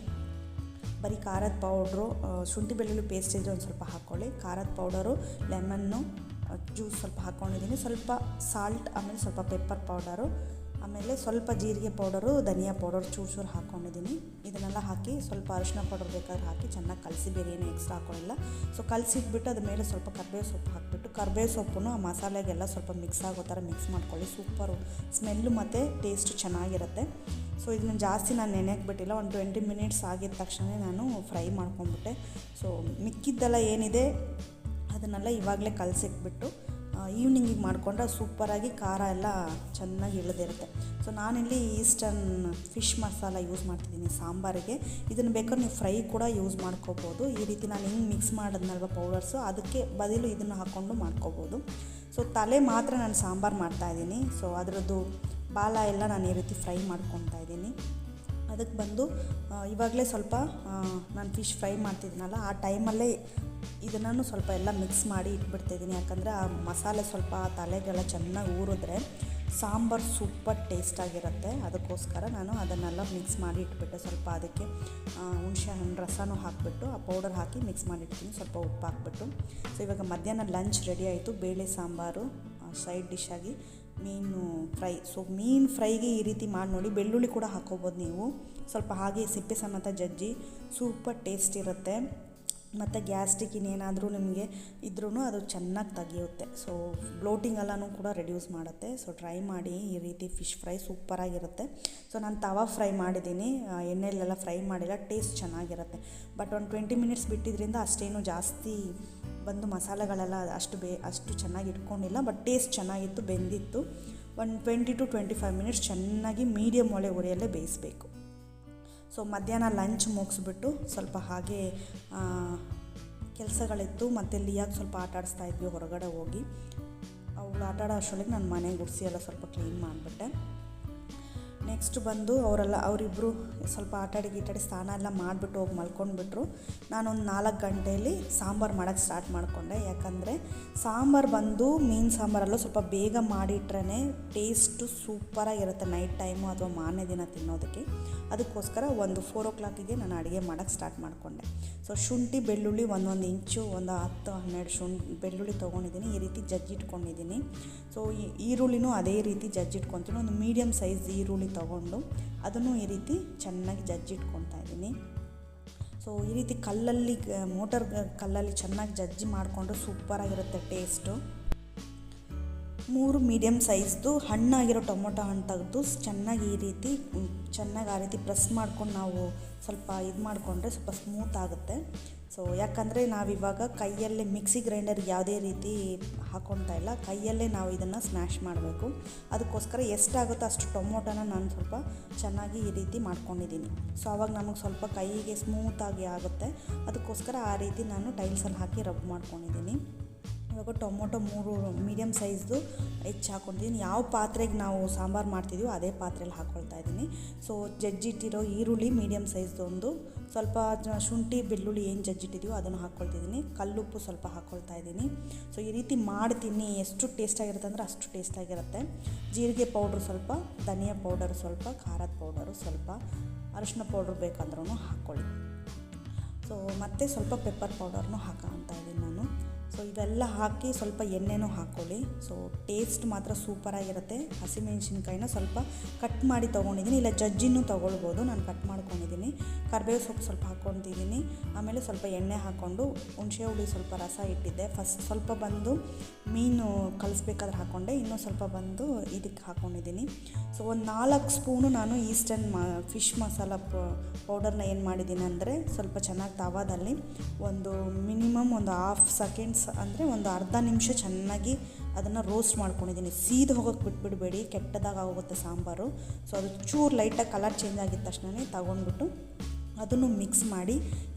ಬರೀ ಖಾರದ ಪೌಡ್ರು, ಶುಂಠಿ ಬೆಳ್ಳುಳ್ಳಿ ಪೇಸ್ಟ್ ಇದ್ದರೆ ಒಂದು ಸ್ವಲ್ಪ ಹಾಕ್ಕೊಳ್ಳಿ, ಖಾರದ ಪೌಡರು, ಲೆಮನ್ನು ಜ್ಯೂಸ್ ಸ್ವಲ್ಪ ಹಾಕ್ಕೊಂಡಿದ್ದೀನಿ, ಸ್ವಲ್ಪ ಸಾಲ್ಟ್, ಆಮೇಲೆ ಸ್ವಲ್ಪ ಪೆಪ್ಪರ್ ಪೌಡರು, ಆಮೇಲೆ ಸ್ವಲ್ಪ ಜೀರಿಗೆ ಪೌಡರು, ಧನಿಯಾ ಪೌಡರ್ ಚೂರು ಹಾಕ್ಕೊಂಡಿದ್ದೀನಿ. ಇದನ್ನೆಲ್ಲ ಹಾಕಿ ಸ್ವಲ್ಪ ಅರಿಶಿನ ಪೌಡರ್ ಬೇಕಾದ್ರೆ ಹಾಕಿ ಚೆನ್ನಾಗಿ ಕಲಸಿ, ಬೇರೆ ಏನು ಎಕ್ಸ್ಟ್ರಾ ಹಾಕೊಳ್ಳಿಲ್ಲ. ಸೊ ಕಲಸಿಟ್ಬಿಟ್ಟು ಅದ್ರ ಮೇಲೆ ಸ್ವಲ್ಪ ಕರ್ಬೇವು ಸೊಪ್ಪು ಹಾಕಿಬಿಟ್ಟು ಕರ್ಬೇವು ಸೊಪ್ಪನ್ನು ಆ ಮಸಾಲೆಗೆಲ್ಲ ಸ್ವಲ್ಪ ಮಿಕ್ಸ್ ಆಗೋ ಥರ ಮಿಕ್ಸ್ ಮಾಡ್ಕೊಳ್ಳಿ. ಸೂಪರು ಸ್ಮೆಲ್ಲು ಮತ್ತು ಟೇಸ್ಟು ಚೆನ್ನಾಗಿರುತ್ತೆ. ಸೊ ಇದನ್ನ ಜಾಸ್ತಿ ನಾನು ನೆನೆಯಕ್ಕೆ ಬಿಟ್ಟಿಲ್ಲ. ಒಂದು 20 ಮಿನಿಟ್ಸ್ ಆಗಿದ ತಕ್ಷಣ ನಾನು ಫ್ರೈ ಮಾಡ್ಕೊಂಡ್ಬಿಟ್ಟೆ. ಸೊ ಮಿಕ್ಕಿದ್ದೆಲ್ಲ ಏನಿದೆ ಅದನ್ನೆಲ್ಲ ಇವಾಗಲೇ ಕಲಸಿಟ್ಬಿಟ್ಟು ಈವ್ನಿಂಗಿಗೆ ಮಾಡಿಕೊಂಡ್ರೆ ಸೂಪರಾಗಿ ಖಾರ ಎಲ್ಲ ಚೆನ್ನಾಗಿ ಇಳಿದಿರುತ್ತೆ. ಸೊ ನಾನಿಲ್ಲಿ ಈಸ್ಟರ್ನ್ ಫಿಶ್ ಮಸಾಲ ಯೂಸ್ ಮಾಡ್ತಿದ್ದೀನಿ ಸಾಂಬಾರಿಗೆ. ಇದನ್ನು ಬೇಕಾದ್ರೆ ನೀವು ಫ್ರೈ ಕೂಡ ಯೂಸ್ ಮಾಡ್ಕೋಬೋದು. ಈ ರೀತಿ ನಾನು ಹಿಂಗೆ ಮಿಕ್ಸ್ ಮಾಡಿದ್ನಲ್ವ ಪೌಡರ್ಸು, ಅದಕ್ಕೆ ಬದಲು ಇದನ್ನು ಹಾಕ್ಕೊಂಡು ಮಾಡ್ಕೋಬೋದು. ಸೊ ತಲೆ ಮಾತ್ರ ನಾನು ಸಾಂಬಾರು ಮಾಡ್ತಾಯಿದ್ದೀನಿ. ಸೊ ಅದರದ್ದು ಬಾಲ ಎಲ್ಲ ನಾನು ಈ ರೀತಿ ಫ್ರೈ ಮಾಡ್ಕೊತಾ ಇದ್ದೀನಿ. ಅದಕ್ಕೆ ಬಂದು ಇವಾಗಲೇ ಸ್ವಲ್ಪ ನಾನು ಫಿಶ್ ಫ್ರೈ ಮಾಡ್ತಿದ್ದೀನಲ್ಲ ಆ ಟೈಮಲ್ಲೇ ಇದನ್ನು ಸ್ವಲ್ಪ ಎಲ್ಲ ಮಿಕ್ಸ್ ಮಾಡಿ ಇಟ್ಬಿಡ್ತಾಯಿದ್ದೀನಿ. ಯಾಕಂದರೆ ಆ ಮಸಾಲೆ ಸ್ವಲ್ಪ ತಲೆಗೆಲ್ಲ ಚೆನ್ನಾಗಿ ಊರಿದ್ರೆ ಸಾಂಬಾರು ಸೂಪರ್ ಟೇಸ್ಟಾಗಿರುತ್ತೆ. ಅದಕ್ಕೋಸ್ಕರ ನಾನು ಅದನ್ನೆಲ್ಲ ಮಿಕ್ಸ್ ಮಾಡಿ ಇಟ್ಬಿಟ್ಟೆ. ಸ್ವಲ್ಪ ಅದಕ್ಕೆ ಹುಣಸೆ ಹಣ್ಣು ರಸನೂ ಹಾಕಿಬಿಟ್ಟು ಆ ಪೌಡರ್ ಹಾಕಿ ಮಿಕ್ಸ್ ಮಾಡಿರ್ತೀನಿ, ಸ್ವಲ್ಪ ಉಪ್ಪು ಹಾಕ್ಬಿಟ್ಟು. ಸೊ ಇವಾಗ ಮಧ್ಯಾಹ್ನ ಲಂಚ್ ರೆಡಿ ಆಯಿತು. ಬೇಳೆ ಸಾಂಬಾರು, ಸೈಡ್ ಡಿಶ್ಶಾಗಿ ಮೀನು ಫ್ರೈ. ಸೊ ಮೀನು ಫ್ರೈಗೆ ಈ ರೀತಿ ಮಾಡಿ ನೋಡಿ. ಬೆಳ್ಳುಳ್ಳಿ ಕೂಡ ಹಾಕ್ಕೋಬೋದು ನೀವು, ಸ್ವಲ್ಪ ಹಾಗೆ ಸಿಪ್ಪೆ ಸಮೇತ ಜಜ್ಜಿ, ಸೂಪರ್ ಟೇಸ್ಟ್ ಇರುತ್ತೆ. ಮತ್ತು ಗ್ಯಾಸ್ಟ್ರಿಕ್ ಇನ್ನೇನಾದರೂ ನಿಮಗೆ ಇದ್ರೂ ಅದು ಚೆನ್ನಾಗಿ ತೆಗಿಯುತ್ತೆ. ಸೊ ಬ್ಲೋಟಿಂಗ್ ಎಲ್ಲನೂ ಕೂಡ ರೆಡ್ಯೂಸ್ ಮಾಡುತ್ತೆ. ಸೊ ಟ್ರೈ ಮಾಡಿ ಈ ರೀತಿ ಫಿಶ್ ಫ್ರೈ ಸೂಪರಾಗಿರುತ್ತೆ. ಸೊ ನಾನು ತವಾ ಫ್ರೈ ಮಾಡಿದ್ದೀನಿ, ಎಣ್ಣೆಲೆಲ್ಲ ಫ್ರೈ ಮಾಡಿಲ್ಲ, ಟೇಸ್ಟ್ ಚೆನ್ನಾಗಿರುತ್ತೆ. ಬಟ್ ಒಂದು 20 ಮಿನಿಟ್ಸ್ ಬಿಟ್ಟಿದ್ದರಿಂದ ಅಷ್ಟೇನು ಜಾಸ್ತಿ ಬಂದು ಮಸಾಲೆಗಳೆಲ್ಲ ಅಷ್ಟು ಚೆನ್ನಾಗಿ ಇಟ್ಕೊಂಡಿಲ್ಲ. ಬಟ್ ಟೇಸ್ಟ್ ಚೆನ್ನಾಗಿತ್ತು, ಬೆಂದಿತ್ತು. ಒಂದು 20 to 25 ಮಿನಿಟ್ಸ್ ಚೆನ್ನಾಗಿ ಮೀಡಿಯಮ್ ಉರಿಯಲ್ಲೇ ಬೇಯಿಸಬೇಕು. ಸೊ ಮಧ್ಯಾಹ್ನ ಲಂಚ್ ಮುಗಿಸ್ಬಿಟ್ಟು ಸ್ವಲ್ಪ ಹಾಗೆ ಕೆಲಸಗಳಿತ್ತು. ಮತ್ತು ಲಿಯಾಗೆ ಸ್ವಲ್ಪ ಆಟ ಆಡಿಸ್ತಾಯಿದ್ವಿ ಹೊರಗಡೆ ಹೋಗಿ. ಅವಳು ಆಟ ಆಡೋ ಅಷ್ಟರೊಳಗೆ ನಾನು ಮನೆ ಗುಡಿಸಿ ಎಲ್ಲ ಸ್ವಲ್ಪ ಕ್ಲೀನ್ ಮಾಡಿಬಿಟ್ಟೆ. ನೆಕ್ಸ್ಟ್ ಬಂದು ಅವರಿಬ್ಬರು ಸ್ವಲ್ಪ ಆಟಾಡಿ ಸ್ನಾನ ಎಲ್ಲ ಮಾಡಿಬಿಟ್ಟು ಹೋಗಿ ಮಲ್ಕೊಂಡ್ಬಿಟ್ರು. ನಾನೊಂದು 4 ಗಂಟೆಯಲ್ಲಿ ಸಾಂಬಾರು ಮಾಡೋಕ್ಕೆ ಸ್ಟಾರ್ಟ್ ಮಾಡಿಕೊಂಡೆ. ಯಾಕಂದರೆ ಸಾಂಬಾರು ಬಂದು ಮೀನು ಸಾಂಬಾರಲ್ಲೂ ಸ್ವಲ್ಪ ಬೇಗ ಮಾಡಿಟ್ರೇ ಟೇಸ್ಟು ಸೂಪರಾಗಿರುತ್ತೆ ನೈಟ್ ಟೈಮು ಅಥವಾ ಮಾರನೇ ದಿನ ತಿನ್ನೋದಕ್ಕೆ. ಅದಕ್ಕೋಸ್ಕರ ಒಂದು 4 o'clock ನಾನು ಅಡುಗೆ ಮಾಡೋಕ್ಕೆ ಸ್ಟಾರ್ಟ್ ಮಾಡಿಕೊಂಡೆ. ಸೊ ಶುಂಠಿ ಬೆಳ್ಳುಳ್ಳಿ ಒಂದೊಂದು ಇಂಚು, ಒಂದು 10-12 ಬೆಳ್ಳುಳ್ಳಿ ತೊಗೊಂಡಿದ್ದೀನಿ. ಈ ರೀತಿ ಜಜ್ಜಿಟ್ಕೊಂಡಿದ್ದೀನಿ. ಸೊ ಈರುಳ್ಳಿನೂ ಅದೇ ರೀತಿ ಜಜ್ಜಿಟ್ಕೊತೀನಿ. ಒಂದು ಮೀಡಿಯಮ್ ಸೈಜ್ ಈರುಳ್ಳಿ ತೊಗೊಂಡು ಅದನ್ನು ಈ ರೀತಿ ಚೆನ್ನಾಗಿ ಜಜ್ಜಿಟ್ಕೊತಾ ಇದ್ದೀನಿ. ಸೊ ಈ ರೀತಿ ಮೋಟರ್ ಕಲ್ಲಲ್ಲಿ ಚೆನ್ನಾಗಿ ಜಜ್ಜಿ ಮಾಡಿಕೊಂಡು ಸೂಪರಾಗಿರುತ್ತೆ ಟೇಸ್ಟು. 3 ಮೀಡಿಯಮ್ ಸೈಜ್ದು ಹಣ್ಣಾಗಿರೋ ಟೊಮೊಟೊ ಹಣ್ಣು ತೆಗೆದು ಚೆನ್ನಾಗಿ ಈ ರೀತಿ ಚೆನ್ನಾಗಿ ಆ ರೀತಿ ಪ್ರೆಸ್ ಮಾಡ್ಕೊಂಡು ನಾವು ಸ್ವಲ್ಪ ಇದು ಮಾಡಿಕೊಂಡ್ರೆ ಸ್ವಲ್ಪ ಸ್ಮೂತ್ ಆಗುತ್ತೆ. ಸೊ ಯಾಕಂದರೆ ನಾವಿವಾಗ ಕೈಯಲ್ಲೇ ಮಿಕ್ಸಿ ಗ್ರೈಂಡರ್ಗೆ ಯಾವುದೇ ರೀತಿ ಹಾಕ್ಕೊಳ್ತಾ ಇಲ್ಲ, ಕೈಯಲ್ಲೇ ನಾವು ಇದನ್ನು ಸ್ಮ್ಯಾಶ್ ಮಾಡಬೇಕು. ಅದಕ್ಕೋಸ್ಕರ ಎಷ್ಟಾಗುತ್ತೋ ಅಷ್ಟು ಟೊಮೊಟೊನ ನಾನು ಸ್ವಲ್ಪ ಚೆನ್ನಾಗಿ ಈ ರೀತಿ ಮಾಡ್ಕೊಂಡಿದ್ದೀನಿ. ಸೊ ಆವಾಗ ನಮಗೆ ಸ್ವಲ್ಪ ಕೈಗೆ ಸ್ಮೂತಾಗಿ ಆಗುತ್ತೆ. ಅದಕ್ಕೋಸ್ಕರ ಆ ರೀತಿ ನಾನು ಟೈಲ್ಸಲ್ಲಿ ಹಾಕಿ ರಬ್ ಮಾಡ್ಕೊಂಡಿದ್ದೀನಿ. ಇವಾಗ ಟೊಮೊಟೊ 3 ಮೀಡಿಯಮ್ ಸೈಜ್ದು ಹೆಚ್ಚು ಹಾಕ್ಕೊಂಡಿದ್ದೀನಿ. ಯಾವ ಪಾತ್ರೆಗೆ ನಾವು ಸಾಂಬಾರು ಮಾಡ್ತಿದ್ದೀವೋ ಅದೇ ಪಾತ್ರೆಯಲ್ಲಿ ಹಾಕ್ಕೊಳ್ತಾ ಇದ್ದೀನಿ. ಸೊ ಜಜ್ಜಿಟ್ಟಿರೋ ಈರುಳ್ಳಿ ಮೀಡಿಯಮ್ ಸೈಜ್ದು ಒಂದು, ಸ್ವಲ್ಪ ಶುಂಠಿ ಬೆಳ್ಳುಳ್ಳಿ ಏನು ಜಜ್ಜಿಟ್ಟಿದ್ದೀವೋ ಅದನ್ನು ಹಾಕ್ಕೊಳ್ತಿದ್ದೀನಿ. ಕಲ್ಲುಪ್ಪು ಸ್ವಲ್ಪ ಹಾಕ್ಕೊಳ್ತಾ ಇದ್ದೀನಿ. ಸೊ ಈ ರೀತಿ ಮಾಡ್ತೀನಿ. ಎಷ್ಟು ಟೇಸ್ಟಾಗಿರುತ್ತೆ ಅಂದರೆ ಅಷ್ಟು ಟೇಸ್ಟಾಗಿರುತ್ತೆ. ಜೀರಿಗೆ ಪೌಡ್ರು ಸ್ವಲ್ಪ, ಧನಿಯಾ ಪೌಡರು ಸ್ವಲ್ಪ, ಖಾರದ ಪೌಡರು ಸ್ವಲ್ಪ, ಅರಿಶಿನ ಪೌಡ್ರ್ ಬೇಕಂದ್ರೂ ಹಾಕ್ಕೊಳ್ಳಿ. ಸೊ ಮತ್ತು ಸ್ವಲ್ಪ ಪೆಪ್ಪರ್ ಪೌಡರ್ನೂ ಹಾಕೋಂತ ಇದ್ದೀನಿ ನಾನು. ಸೊ ಇವೆಲ್ಲ ಹಾಕಿ ಸ್ವಲ್ಪ ಎಣ್ಣೆನೂ ಹಾಕ್ಕೊಳ್ಳಿ. ಸೊ ಟೇಸ್ಟ್ ಮಾತ್ರ ಸೂಪರಾಗಿರುತ್ತೆ. ಹಸಿಮೆಣಸಿನ್ಕಾಯಿನ ಸ್ವಲ್ಪ ಕಟ್ ಮಾಡಿ ತೊಗೊಂಡಿದ್ದೀನಿ, ಇಲ್ಲ ಜಜ್ಜಿನೂ ತೊಗೊಳ್ಬೋದು. ನಾನು ಕಟ್ ಮಾಡ್ಕೊಂಡಿದ್ದೀನಿ. ಕರಿಬೇವು ಸೊಪ್ಪು ಸ್ವಲ್ಪ ಹಾಕ್ಕೊತಿದ್ದೀನಿ. ಆಮೇಲೆ ಸ್ವಲ್ಪ ಎಣ್ಣೆ ಹಾಕ್ಕೊಂಡು ಹುಣಸೆ ಹುಳಿ ಸ್ವಲ್ಪ ರಸ ಇಟ್ಟಿದ್ದೆ. ಫಸ್ಟ್ ಸ್ವಲ್ಪ ಬಂದು ಮೀನು ಕಲಿಸ್ಬೇಕಾದ್ರೆ ಹಾಕ್ಕೊಂಡೆ, ಇನ್ನೂ ಸ್ವಲ್ಪ ಬಂದು ಇದಕ್ಕೆ ಹಾಕ್ಕೊಂಡಿದ್ದೀನಿ. ಸೊ ಒಂದು 4 ಸ್ಪೂನು ನಾನು ಈಸ್ಟರ್ನ್ ಫಿಶ್ ಮಸಾಲ ಪೌಡರ್ನ ಏನು ಮಾಡಿದ್ದೀನಿ ಅಂದರೆ ಸ್ವಲ್ಪ ಚೆನ್ನಾಗಿ ತವಾದಲ್ಲಿ ಒಂದು ಮಿನಿಮಮ್ ಒಂದು 1/2 ಸೆಕೆಂಡ್ಸ್ ಅಂದರೆ ಒಂದು ಅರ್ಧ ನಿಮಿಷ ಚೆನ್ನಾಗಿ ಅದನ್ನು ರೋಸ್ಟ್ ಮಾಡ್ಕೊಂಡಿದ್ದೀನಿ. ಸೀದು ಹೋಗೋಕ್ಕೆ ಬಿಟ್ಬಿಡಬೇಡಿ, ಕೆಟ್ಟದಾಗ ಆಗೋಗುತ್ತೆ ಸಾಂಬಾರು. ಸೊ ಅದು ಚೂರು ಲೈಟಾಗಿ ಕಲರ್ ಚೇಂಜ್ ಆಗಿದ ತಕ್ಷಣವೇ ತಗೊಂಡ್ಬಿಟ್ಟು ಅದನ್ನು ಮಿಕ್ಸ್ ಮಾಡಿ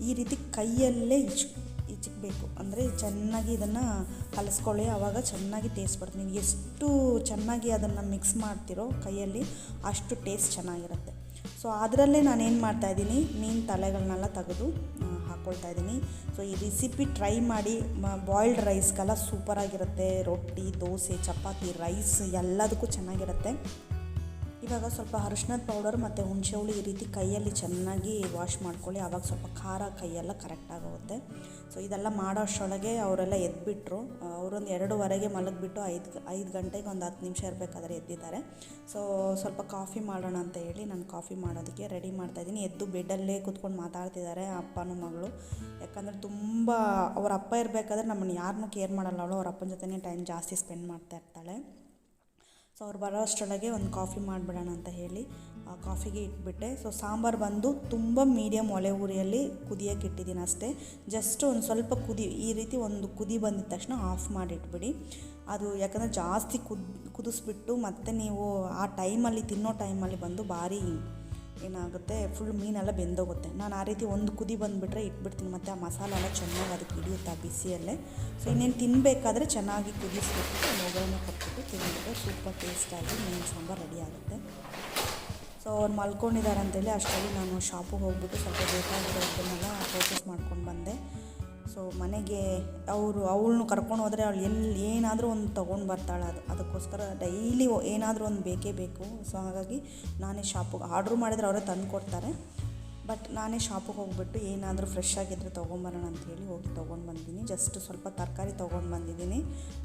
ಈ ರೀತಿ ಕೈಯಲ್ಲೇ ಇಚ್ಚಿಕ್ಬೇಕು. ಅಂದರೆ ಚೆನ್ನಾಗಿ ಇದನ್ನು ಕಲಿಸ್ಕೊಳ್ಳಿ, ಆವಾಗ ಚೆನ್ನಾಗಿ ಟೇಸ್ಟ್ ಬರುತ್ತೆ. ನೀವು ಎಷ್ಟು ಚೆನ್ನಾಗಿ ಅದನ್ನು ಮಿಕ್ಸ್ ಮಾಡ್ತೀರೋ ಕೈಯಲ್ಲಿ ಅಷ್ಟು ಟೇಸ್ಟ್ ಚೆನ್ನಾಗಿರುತ್ತೆ. ಸೊ ಅದರಲ್ಲೇ ನಾನೇನು ಮಾಡ್ತಾಯಿದ್ದೀನಿ, ಮೀನು ತಲೆಗಳನ್ನೆಲ್ಲ ತೆಗೆದು ಹಾಕ್ಕೊಳ್ತಾ ಇದ್ದೀನಿ. ಸೊ ಈ ರೆಸಿಪಿ ಟ್ರೈ ಮಾಡಿ. ಬಾಯ್ಲ್ಡ್ ರೈಸ್ಗೆಲ್ಲ ಸೂಪರಾಗಿರುತ್ತೆ, ರೊಟ್ಟಿ, ದೋಸೆ, ಚಪಾತಿ, ರೈಸ್ ಎಲ್ಲದಕ್ಕೂ ಚೆನ್ನಾಗಿರುತ್ತೆ. ಇವಾಗ ಸ್ವಲ್ಪ ಅರಿಶಿಣದ ಪೌಡರ್ ಮತ್ತು ಹುಣಸೆ ಹುಳಿ ಈ ರೀತಿ ಕೈಯಲ್ಲಿ ಚೆನ್ನಾಗಿ ವಾಶ್ ಮಾಡ್ಕೊಳ್ಳಿ, ಆವಾಗ ಸ್ವಲ್ಪ ಖಾರ ಕೈಯೆಲ್ಲ ಕರೆಕ್ಟಾಗುತ್ತೆ. ಸೊ ಇದೆಲ್ಲ ಮಾಡೋ ಅಷ್ಟರೊಳಗೆ ಅವರೆಲ್ಲ ಎದ್ಬಿಟ್ರು. ಅವರೊಂದು 2:15 ಮಲಗಿಬಿಟ್ಟು 5 ಗಂಟೆಗೆ ಒಂದು 10 ನಿಮಿಷ ಇರಬೇಕಾದ್ರೆ ಎದ್ದಿದ್ದಾರೆ. ಸೊ ಸ್ವಲ್ಪ ಕಾಫಿ ಮಾಡೋಣ ಅಂತ ಹೇಳಿ ನಾನು ಕಾಫಿ ಮಾಡೋದಕ್ಕೆ ರೆಡಿ ಮಾಡ್ತಾಯಿದ್ದೀನಿ. ಎದ್ದು ಬೆಡ್ಡಲ್ಲೇ ಕೂತ್ಕೊಂಡು ಮಾತಾಡ್ತಿದ್ದಾರೆ ಅಪ್ಪನೂ ಮಗಳು. ಯಾಕಂದರೆ ತುಂಬ ಅವ್ರ ಅಪ್ಪ ಇರಬೇಕಾದ್ರೆ ನಮ್ಮನ್ನು ಯಾರನ್ನೂ ಕೇರ್ ಮಾಡಲ್ಲ ಅವಳು, ಅವ್ರ ಅಪ್ಪನ ಜೊತೆನೇ ಟೈಮ್ ಜಾಸ್ತಿ ಸ್ಪೆಂಡ್ ಮಾಡ್ತಾ ಇರ್ತಾಳೆ. ಸೊ ಅವ್ರು ಬರೋ ಅಷ್ಟರೊಳಗೆ ಒಂದು ಕಾಫಿ ಮಾಡಿಬಿಡೋಣ ಅಂತ ಹೇಳಿ ಕಾಫಿಗೆ ಇಟ್ಬಿಟ್ಟೆ. ಸೊ ಸಾಂಬಾರು ಬಂದು ತುಂಬ ಮೀಡಿಯಮ್ ಒಲೆ ಉರಿಯಲ್ಲಿ ಕುದಿಯೋಕೆ ಇಟ್ಟಿದ್ದೀನಿ ಅಷ್ಟೇ. ಜಸ್ಟ್ ಒಂದು ಸ್ವಲ್ಪ ಈ ರೀತಿ ಒಂದು ಕುದಿ ಬಂದಿದ ತಕ್ಷಣ ಆಫ್ ಮಾಡಿಟ್ಬಿಡಿ. ಅದು ಯಾಕಂದರೆ ಜಾಸ್ತಿ ಕುದಿಸ್ಬಿಟ್ಟು ಮತ್ತು ನೀವು ಆ ಟೈಮಲ್ಲಿ ತಿನ್ನೋ ಟೈಮಲ್ಲಿ ಬಂದು ಭಾರಿ ಏನಾಗುತ್ತೆ, ಫುಲ್ ಮೀನೆಲ್ಲ ಬೆಂದೋಗುತ್ತೆ. ನಾನು ಆ ರೀತಿ ಒಂದು ಕುದಿ ಬಂದುಬಿಟ್ರೆ ಇಟ್ಬಿಡ್ತೀನಿ, ಮತ್ತು ಆ ಮಸಾಲ ಎಲ್ಲ ಚೆನ್ನಾಗಿ ಅದಕ್ಕೆ ಹಿಡಿಯುತ್ತೆ ಆ ಬಿಸಿಯಲ್ಲೇ. ಸೊ ಇನ್ನೇನು ತಿನ್ನಬೇಕಾದ್ರೆ ಚೆನ್ನಾಗಿ ಕುದಿಸ್ಬಿಟ್ಟು ಒಗ್ಗರಣೆ ಕೊಟ್ಬಿಟ್ಟು ತಿಂದಿದ್ರೆ ಸೂಪರ್ ಟೇಸ್ಟಾಗಿ ಮೀನು ಸಾಂಬಾರು ರೆಡಿ ಆಗುತ್ತೆ. ಸೊ ಅವ್ರು ಮಲ್ಕೊಂಡಿದ್ದಾರೆ ಅಂತೇಳಿ ಅಷ್ಟರಲ್ಲಿ ನಾನು ಶಾಪಿಗೆ ಹೋಗ್ಬಿಟ್ಟು ಸ್ವಲ್ಪ ಬೇಕಾಗಿರೋದನ್ನೆಲ್ಲ ಪರ್ಚೇಸ್ ಮಾಡ್ಕೊಂಡು ಬಂದೆ. ಸೊ ಮನೆಗೆ ಅವಳನ್ನು ಕರ್ಕೊಂಡು ಹೋದರೆ ಅವಳು ಏನಾದರೂ ಒಂದು ತೊಗೊಂಡು ಬರ್ತಾಳೆ. ಅದಕ್ಕೋಸ್ಕರ ಡೈಲಿ ಏನಾದರೂ ಒಂದು ಬೇಕೇ ಬೇಕು. ಸೊ ಹಾಗಾಗಿ ನಾನೇ ಶಾಪಿಗೆ ಆರ್ಡ್ರ್ ಮಾಡಿದರೆ ಅವರೇ ತಂದು ಕೊಡ್ತಾರೆ, ಬಟ್ ನಾನೇ ಶಾಪಿಗೆ ಹೋಗ್ಬಿಟ್ಟು ಏನಾದರೂ ಫ್ರೆಶ್ ಆಗಿದ್ದರೆ ತೊಗೊಂಬರೋಣ ಅಂಥೇಳಿ ಹೋಗಿ ತೊಗೊಂಡು ಬಂದಿದ್ದೀನಿ. ಜಸ್ಟ್ ಸ್ವಲ್ಪ ತರಕಾರಿ ತೊಗೊಂಡು ಬಂದಿದ್ದೀನಿ.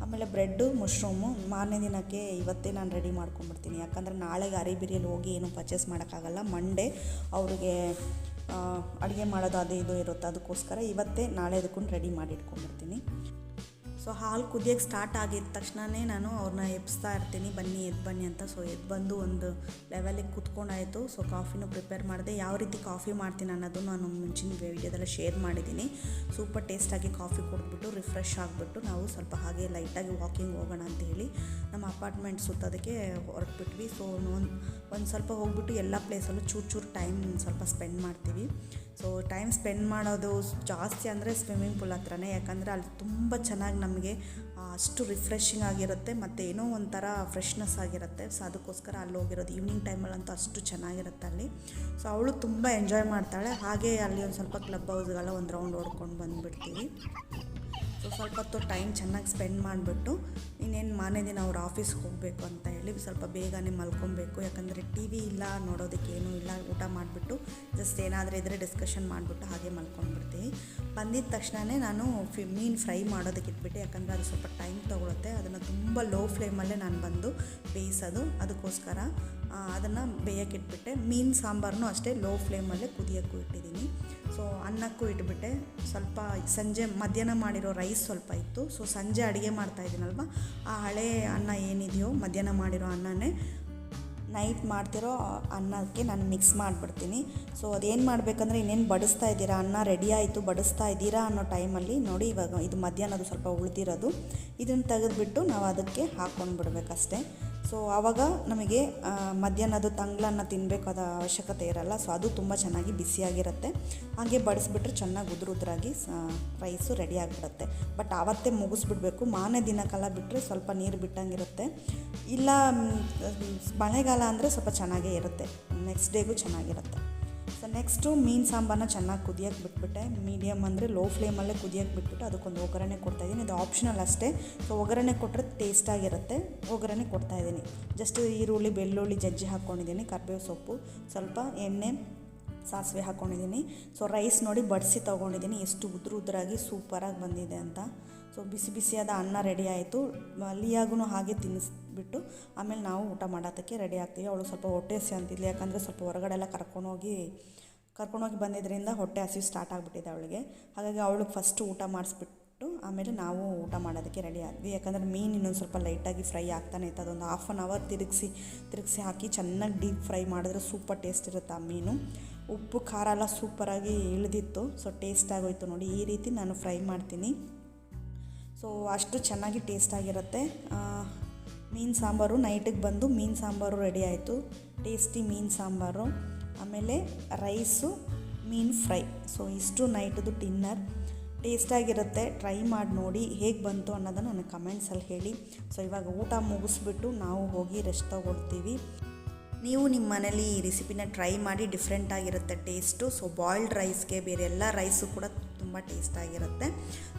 ಆಮೇಲೆ ಬ್ರೆಡ್ಡು, ಮಶ್ರೂಮು ಮಾರನೇ ದಿನಕ್ಕೆ ಇವತ್ತೇ ನಾನು ರೆಡಿ ಮಾಡ್ಕೊಂಡ್ಬಿಡ್ತೀನಿ. ಯಾಕಂದರೆ ನಾಳೆಗೆ ಅರಿಬಿರಿಯಲ್ಲಿ ಹೋಗಿ ಏನೂ ಪರ್ಚೇಸ್ ಮಾಡೋಕ್ಕಾಗಲ್ಲ. ಮಂಡೇ ಅವ್ರಿಗೆ ಅಡುಗೆ ಮಾಡೋದು ಅದು ಇದು ಇರುತ್ತೆ, ಅದಕ್ಕೋಸ್ಕರ ಇವತ್ತೇ ನಾಳೆದಕ್ಕೂ ರೆಡಿ ಮಾಡಿ ಇಟ್ಕೊಂಡ್ಬಿಡ್ತೀನಿ. ಸೊ ಹಾಲು ಕುದಿಯೋಕ್ಕೆ ಸ್ಟಾರ್ಟ್ ಆಗಿದ ತಕ್ಷಣವೇ ನಾನು ಅವ್ರನ್ನ ಎಬ್ಸ್ತಾ ಇರ್ತೀನಿ, ಬನ್ನಿ ಎದ್ದು ಬನ್ನಿ ಅಂತ. ಸೊ ಎದ್ದು ಬಂದು ಒಂದು ಲೆವೆಲಿಗೆ ಕುತ್ಕೊಂಡಾಯಿತು. ಸೊ ಕಾಫಿನೂ ಪ್ರಿಪೇರ್ ಮಾಡಿದೆ. ಯಾವ ರೀತಿ ಕಾಫಿ ಮಾಡ್ತೀನಿ ಅನ್ನೋದು ನಾನು ಮುಂಚಿನ ವೀಡಿಯೋದೆಲ್ಲ ಶೇರ್ ಮಾಡಿದ್ದೀನಿ. ಸೂಪರ್ ಟೇಸ್ಟಾಗಿ ಕಾಫಿ ಕುಡಿದ್ಬಿಟ್ಟು ರಿಫ್ರೆಶ್ ಆಗಿಬಿಟ್ಟು ನಾವು ಸ್ವಲ್ಪ ಹಾಗೆ ಲೈಟಾಗಿ ವಾಕಿಂಗ್ ಹೋಗೋಣ ಅಂತ ಹೇಳಿ ನಮ್ಮ ಅಪಾರ್ಟ್ಮೆಂಟ್ ಸುತ್ತೋದಕ್ಕೆ ಹೊರಟ್ಬಿಟ್ವಿ. ಸೊ ಒಂದು ಸ್ವಲ್ಪ ಹೋಗ್ಬಿಟ್ಟು ಎಲ್ಲ ಪ್ಲೇಸಲ್ಲೂ ಚೂರು ಟೈಮ್ ಸ್ವಲ್ಪ ಸ್ಪೆಂಡ್ ಮಾಡ್ತೀವಿ. ಸೊ ಟೈಮ್ ಸ್ಪೆಂಡ್ ಮಾಡೋದು ಜಾಸ್ತಿ ಅಂದರೆ ಸ್ವಿಮ್ಮಿಂಗ್ ಪೂಲ್ ಹತ್ರನೇ, ಯಾಕಂದರೆ ಅಲ್ಲಿ ತುಂಬ ಚೆನ್ನಾಗಿ ನಮಗೆ ಅಷ್ಟು ರಿಫ್ರೆಶಿಂಗ್ ಆಗಿರುತ್ತೆ ಮತ್ತು ಏನೋ ಒಂಥರ ಫ್ರೆಶ್ನೆಸ್ ಆಗಿರುತ್ತೆ. ಸೊ ಅದಕ್ಕೋಸ್ಕರ ಅಲ್ಲಿ ಹೋಗಿರೋದು. ಈವ್ನಿಂಗ್ ಟೈಮಲ್ಲಂತೂ ಅಷ್ಟು ಚೆನ್ನಾಗಿರುತ್ತೆ ಅಲ್ಲಿ. ಸೊ ಅವಳು ತುಂಬ ಎಂಜಾಯ್ ಮಾಡ್ತಾಳೆ. ಹಾಗೆ ಅಲ್ಲಿ ಒಂದು ಸ್ವಲ್ಪ ಕ್ಲಬ್ ಹೌಸ್ಗೆಲ್ಲ ಒಂದು ರೌಂಡ್ ಹೊಡ್ಕೊಂಡು ಬಂದುಬಿಡ್ತೀವಿ. ಸೊ ಸ್ವಲ್ಪ ಹೊತ್ತು ಟೈಮ್ ಚೆನ್ನಾಗಿ ಸ್ಪೆಂಡ್ ಮಾಡಿಬಿಟ್ಟು ಇನ್ನೇನು ಮಾರನೇ ದಿನ ಅವ್ರು ಆಫೀಸ್ಗೆ ಹೋಗಬೇಕು ಅಂತ ಹೇಳಿ ಸ್ವಲ್ಪ ಬೇಗನೆ ಮಲ್ಕೊಬೇಕು. ಯಾಕಂದರೆ ಟಿ ವಿ ಇಲ್ಲ, ನೋಡೋದಕ್ಕೆ ಏನೂ ಇಲ್ಲ. ಊಟ ಮಾಡಿಬಿಟ್ಟು ಜಸ್ಟ್ ಏನಾದರೂ ಇದ್ದರೆ ಡಿಸ್ಕಷನ್ ಮಾಡಿಬಿಟ್ಟು ಹಾಗೆ ಮಲ್ಕೊಂಡ್ಬಿಡ್ತೀವಿ. ಬಂದಿದ್ದ ತಕ್ಷಣವೇ ನಾನು ಮೀನು ಫ್ರೈ ಮಾಡೋದಕ್ಕೆ ಇಟ್ಬಿಟ್ಟೆ, ಯಾಕಂದರೆ ಅದು ಸ್ವಲ್ಪ ಟೈಮ್ ತೊಗೊಳುತ್ತೆ. ಅದನ್ನು ತುಂಬ ಲೋ ಫ್ಲೇಮಲ್ಲೇ ನಾನು ಬಂದು ಬೇಯಿಸೋದು, ಅದಕ್ಕೋಸ್ಕರ ಅದನ್ನು ಬೇಯಕ್ಕೆ ಇಟ್ಬಿಟ್ಟೆ. ಮೀನು ಸಾಂಬಾರನ್ನು ಅಷ್ಟೇ ಲೋ ಫ್ಲೇಮಲ್ಲೇ ಕುದಿಯೋಕ್ಕೂ ಇಟ್ಟಿದ್ದೀನಿ. ಸೊ ಅನ್ನಕ್ಕೂ ಇಟ್ಬಿಟ್ಟೆ. ಸ್ವಲ್ಪ ಸಂಜೆ ಮಧ್ಯಾಹ್ನ ಮಾಡಿರೋ ರೈಸ್ ಸ್ವಲ್ಪ ಇತ್ತು. ಸೊ ಸಂಜೆ ಅಡುಗೆ ಮಾಡ್ತಾಯಿದ್ದೀನಲ್ವ, ಆ ಹಳೆ ಅನ್ನ ಏನಿದೆಯೋ ಮಧ್ಯಾಹ್ನ ಮಾಡಿರೋ ಅನ್ನನೇ ನೈಟ್ ಮಾಡ್ತಿರೋ ಅನ್ನಕ್ಕೆ ನಾನು ಮಿಕ್ಸ್ ಮಾಡಿಬಿಡ್ತೀನಿ. ಸೊ ಅದೇನು ಮಾಡಬೇಕಂದ್ರೆ, ಇನ್ನೇನು ಬಡಿಸ್ತಾ ಇದ್ದೀರಾ, ಅನ್ನ ರೆಡಿ ಆಯಿತು ಬಡಿಸ್ತಾ ಇದ್ದೀರಾ ಅನ್ನೋ ಟೈಮಲ್ಲಿ ನೋಡಿ, ಇವಾಗ ಇದು ಮಧ್ಯಾಹ್ನದು ಸ್ವಲ್ಪ ಉಳಿದಿರೋದು, ಇದನ್ನು ತೆಗೆದುಬಿಟ್ಟು ನಾವು ಅದಕ್ಕೆ ಹಾಕ್ಕೊಂಡು ಬಿಡಬೇಕಷ್ಟೆ. ಸೊ ಆವಾಗ ನಮಗೆ ಮಧ್ಯಾಹ್ನದು ತಂಗ್ಳನ್ನು ತಿನ್ನಬೇಕಾದ ಅವಶ್ಯಕತೆ ಇರಲ್ಲ. ಸೊ ಅದು ತುಂಬ ಚೆನ್ನಾಗಿ ಬಿಸಿಯಾಗಿರುತ್ತೆ. ಹಾಗೆ ಬಡಿಸ್ಬಿಟ್ರೆ ಚೆನ್ನಾಗಿ ಉದುರಾಗಿ ರೈಸು ರೆಡಿ ಆಗಿಬಿಡುತ್ತೆ. ಬಟ್ ಆವತ್ತೇ ಮುಗಿಸ್ಬಿಡ್ಬೇಕು. ಮಾರನೇ ದಿನಕ್ಕೆಲ್ಲ ಬಿಟ್ಟರೆ ಸ್ವಲ್ಪ ನೀರು ಬಿಟ್ಟಂಗಿರುತ್ತೆ. ಇಲ್ಲ ಮಳೆಗಾಲ ಅಂದರೆ ಸ್ವಲ್ಪ ಚೆನ್ನಾಗೇ ಇರುತ್ತೆ, ನೆಕ್ಸ್ಟ್ ಡೇಗೂ ಚೆನ್ನಾಗಿರುತ್ತೆ. ಸೊ ನೆಕ್ಸ್ಟು ಮೀನು ಸಾಂಬಾರನ್ನ ಚೆನ್ನಾಗಿ ಕುದಿಯೋಕ್ಕೆ ಬಿಟ್ಬಿಟ್ಟೆ. ಮೀಡಿಯಮ್ ಅಂದರೆ ಲೋ ಫ್ಲೇಮಲ್ಲೇ ಕುದಿಯೋಕ್ಕೆ ಬಿಟ್ಬಿಟ್ಟು ಅದಕ್ಕೊಂದು ಒಗ್ಗರಣೆ ಕೊಡ್ತಾಯಿದ್ದೀನಿ. ಇದು ಆಪ್ಷನಲ್ ಅಷ್ಟೇ. ಸೊ ಒಗ್ಗರಣೆ ಕೊಟ್ಟರೆ ಟೇಸ್ಟಾಗಿರುತ್ತೆ, ಒಗ್ಗರಣೆ ಕೊಡ್ತಾಯಿದ್ದೀನಿ. ಜಸ್ಟ್ ಈರುಳ್ಳಿ, ಬೆಳ್ಳುಳ್ಳಿ ಜಜ್ಜಿ ಹಾಕ್ಕೊಂಡಿದ್ದೀನಿ, ಕರಿಬೇವು ಸೊಪ್ಪು, ಸ್ವಲ್ಪ ಎಣ್ಣೆ, ಸಾಸಿವೆ ಹಾಕ್ಕೊಂಡಿದ್ದೀನಿ. ಸೊ ರೈಸ್ ನೋಡಿ ಬಡಿಸಿ ತೊಗೊಂಡಿದ್ದೀನಿ, ಎಷ್ಟು ಉದುರಾಗಿ ಸೂಪರಾಗಿ ಬಂದಿದೆ ಅಂತ. ಸೊ ಬಿಸಿ ಬಿಸಿಯಾದ ಅನ್ನ ರೆಡಿ ಆಯಿತು. ಲಿಯಾಗೂ ಹಾಗೆ ತಿನ್ನಿಸ್ಬಿಟ್ಟು ಆಮೇಲೆ ನಾವು ಊಟ ಮಾಡೋದಕ್ಕೆ ರೆಡಿ ಆಗ್ತೀವಿ. ಅವಳು ಸ್ವಲ್ಪ ಹೊಟ್ಟೆ ಹಸಿ ಅಂತಿದ್ಲು, ಯಾಕಂದರೆ ಸ್ವಲ್ಪ ಹೊರಗಡೆ ಎಲ್ಲ ಕರ್ಕೊಂಡೋಗಿ ಬಂದಿದ್ದರಿಂದ ಹೊಟ್ಟೆ ಹಸಿ ಸ್ಟಾರ್ಟ್ ಆಗಿಬಿಟ್ಟಿದೆ ಅವಳಿಗೆ. ಹಾಗಾಗಿ ಅವಳಿಗೆ ಫಸ್ಟು ಊಟ ಮಾಡಿಸ್ಬಿಟ್ಟು ಆಮೇಲೆ ನಾವು ಊಟ ಮಾಡೋದಕ್ಕೆ ರೆಡಿ ಆದ್ವಿ. ಯಾಕಂದರೆ ಮೀನು ಇನ್ನೊಂದು ಸ್ವಲ್ಪ ಲೈಟಾಗಿ ಫ್ರೈ ಆಗ್ತಾನೆ ಇತ್ತು. ಅದೊಂದು ಹಾಫ್ ಆನ್ ಅವರ್ ತಿರುಗಿಸಿ ಹಾಕಿ ಚೆನ್ನಾಗಿ ಡೀಪ್ ಫ್ರೈ ಮಾಡಿದ್ರೆ ಸೂಪರ್ ಟೇಸ್ಟ್ ಇರುತ್ತೆ ಆ ಮೀನು. ಉಪ್ಪು ಖಾರ ಎಲ್ಲ ಸೂಪರಾಗಿ ಇಳಿದಿತ್ತು. ಸೊ ಟೇಸ್ಟ್ ಆಗೋಯ್ತು ನೋಡಿ. ಈ ರೀತಿ ನಾನು ಫ್ರೈ ಮಾಡ್ತೀನಿ. ಸೊ ಅಷ್ಟು ಚೆನ್ನಾಗಿ ಟೇಸ್ಟಾಗಿರುತ್ತೆ. ಮೀನು ಸಾಂಬಾರು ನೈಟಿಗೆ ಬಂದು ಮೀನು ಸಾಂಬಾರು ರೆಡಿ ಆಯಿತು. ಟೇಸ್ಟಿ ಮೀನು ಸಾಂಬಾರು, ಆಮೇಲೆ ರೈಸು, ಮೀನು ಫ್ರೈ. ಸೊ ಇಷ್ಟು ನೈಟದು ಡಿನ್ನರ್. ಟೇಸ್ಟಾಗಿರುತ್ತೆ, ಟ್ರೈ ಮಾಡಿ ನೋಡಿ ಹೇಗೆ ಬಂತು ಅನ್ನೋದನ್ನು ನನಗೆ ಕಮೆಂಟ್ಸಲ್ಲಿ ಹೇಳಿ. ಸೊ ಇವಾಗ ಊಟ ಮುಗಿಸ್ಬಿಟ್ಟು ನಾವು ಹೋಗಿ ರೆಸ್ಟ್ ತೊಗೊಳ್ತೀವಿ. ನೀವು ನಿಮ್ಮ ಮನೇಲಿ ಈ ರೆಸಿಪಿನ ಟ್ರೈ ಮಾಡಿ, ಡಿಫ್ರೆಂಟಾಗಿರುತ್ತೆ ಟೇಸ್ಟು. ಸೊ ಬಾಯ್ಲ್ಡ್ ರೈಸ್ಗೆ ಬೇರೆ ಎಲ್ಲ ರೈಸು ಕೂಡ ತುಂಬ ಟೇಸ್ಟಾಗಿರುತ್ತೆ.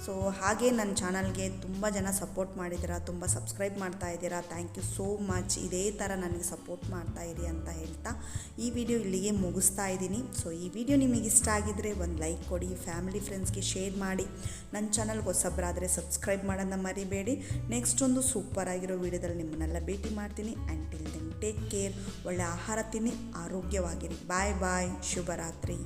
ಸೊ ಹಾಗೆ ನನ್ನ ಚಾನಲ್ಗೆ ತುಂಬ ಜನ ಸಪೋರ್ಟ್ ಮಾಡಿದ್ದೀರಾ, ತುಂಬ ಸಬ್ಸ್ಕ್ರೈಬ್ ಮಾಡ್ತಾ ಇದ್ದೀರಾ. Thank you so much. ಇದೇ ಥರ ನನಗೆ ಸಪೋರ್ಟ್ ಮಾಡ್ತಾಯಿರಿ ಅಂತ ಹೇಳ್ತಾ ಈ ವಿಡಿಯೋ ಇಲ್ಲಿಗೆ ಮುಗಿಸ್ತಾ ಇದ್ದೀನಿ. ಸೊ ಈ ವಿಡಿಯೋ ನಿಮಗೆ ಇಷ್ಟ ಆಗಿದ್ದರೆ ಒಂದು ಲೈಕ್ ಕೊಡಿ, ಫ್ಯಾಮಿಲಿ ಫ್ರೆಂಡ್ಸ್ಗೆ ಶೇರ್ ಮಾಡಿ. ನನ್ನ ಚಾನಲ್ಗೆ ಹೊಸಬ್ರಾದರೆ ಸಬ್ಸ್ಕ್ರೈಬ್ ಮಾಡೋದನ್ನ ಮರಿಬೇಡಿ. ನೆಕ್ಸ್ಟ್ ಒಂದು ಸೂಪರ್ ಆಗಿರೋ ವಿಡಿಯೋದಲ್ಲಿ ನಿಮ್ಮನ್ನೆಲ್ಲ ಭೇಟಿ ಮಾಡ್ತೀನಿ. Till then take care. ಒಳ್ಳೆ ಆಹಾರ ತಿನ್ನಿ, ಆರೋಗ್ಯವಾಗಿರಿ. ಬಾಯ್ ಬಾಯ್. ಶುಭರಾತ್ರಿ.